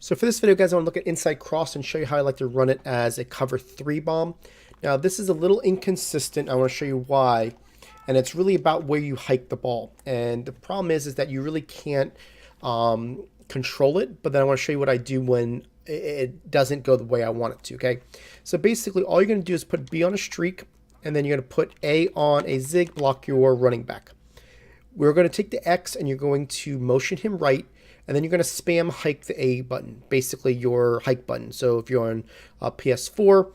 So for this video, guys, I want to look at inside cross and show you how I like to run it as a cover 3 bomb. Now, this is a little inconsistent. I want to show you why. And it's really about where you hike the ball. And the problem is that you really can't control it. But then I want to show you what I do when it doesn't go the way I want it to, okay? So basically, all you're going to do is put B on a streak, and then you're going to put A on a zig, block your running back. We're going to take the X, and you're going to motion him right, and then you're going to spam hike the A button, basically your hike button. So if you're on PS4,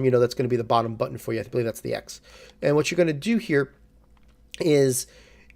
you know, that's going to be the bottom button for you. I believe that's the X. And what you're going to do here is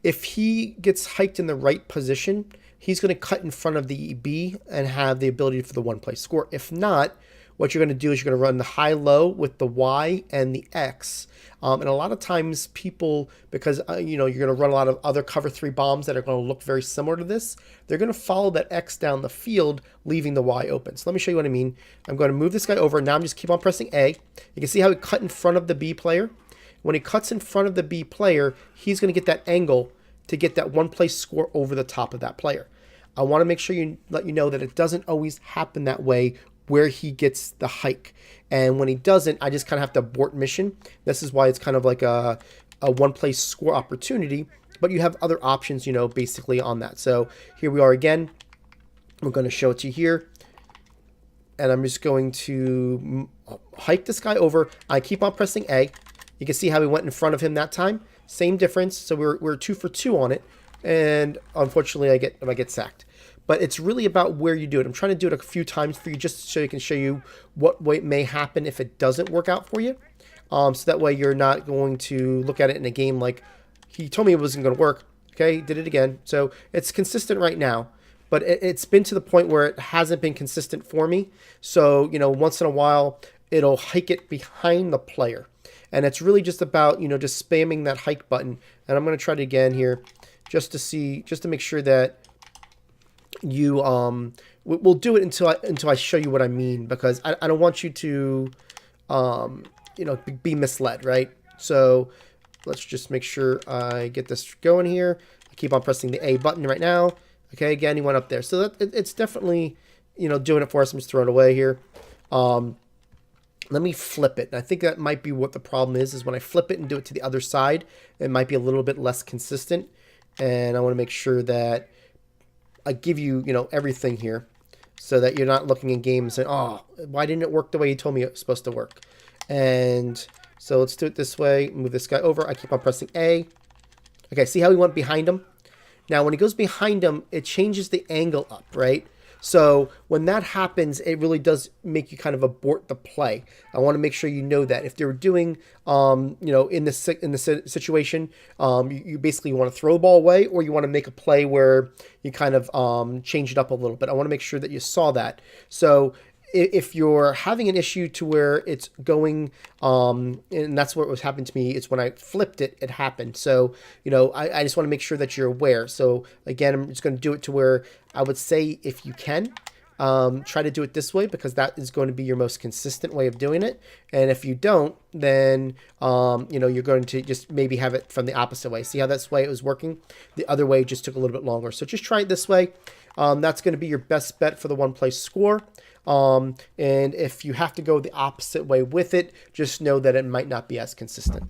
if he gets hiked in the right position, he's going to cut in front of the B and have the ability for the one-play score. If not, what you're going to do is you're going to run the high-low with the Y and the X. And a lot of times people, because you know, you're going to run a lot of other cover 3 bombs that are going to look very similar to this, they're going to follow that X down the field, leaving the Y open. So let me show you what I mean. I'm going to move this guy over. Now I'm just keep on pressing A. You can see how he cut in front of the B player. When he cuts in front of the B player, he's going to get that angle to get that one-play score over the top of that player. I want to make sure let you know that it doesn't always happen that way where he gets the hike. And when he doesn't, I just kind of have to abort mission. This is why it's kind of like a one-play score opportunity, but you have other options, you know, basically on that. So here we are again. We're going to show it to you here. And I'm just going to hike this guy over. I keep on pressing A. You can see how we went in front of him that time. Same difference. So we're 2 for 2 on it. And unfortunately, I get sacked. But it's really about where you do it. I'm trying to do it a few times for you just so I can show you what way it may happen if it doesn't work out for you. So that way you're not going to look at it in a game like, he told me it wasn't going to work. Okay, did it again. So it's consistent right now. But it's been to the point where it hasn't been consistent for me. So, you know, once in a while, it'll hike it behind the player. And it's really just about, you know, just spamming that hike button. And I'm going to try it again here just to make sure that you we'll do it until I show you what I mean, because I don't want you to you know, be misled, right? So let's just make sure I get this going here. I keep on pressing the A button right now. Okay, again, he went up there. So it's definitely, you know, doing it for us. I'm just throwing it away here. Let me flip it. And I think that might be what the problem is when I flip it and do it to the other side, it might be a little bit less consistent. And I want to make sure that I give you, you know, everything here so that you're not looking in game and saying, oh, why didn't it work the way you told me it was supposed to work? And so let's do it this way. Move this guy over. I keep on pressing A. Okay, see how he went behind him? Now, when he goes behind him, it changes the angle up, right? So when that happens, it really does make you kind of abort the play. I want to make sure you know that if they're doing, you know, in this situation, you basically want to throw the ball away, or you want to make a play where you kind of change it up a little bit. I want to make sure that you saw that. So if you're having an issue to where it's going, and that's what was happening to me, it's when I flipped it, it happened. So, you know, I just want to make sure that you're aware. So again, I'm just going to do it to where I would say, if you can, try to do it this way, because that is going to be your most consistent way of doing it. And if you don't, then, you know, you're going to just maybe have it from the opposite way. See how that's the way it was working? The other way just took a little bit longer. So just try it this way. That's going to be your best bet for the one-play score. And if you have to go the opposite way with it, just know that it might not be as consistent.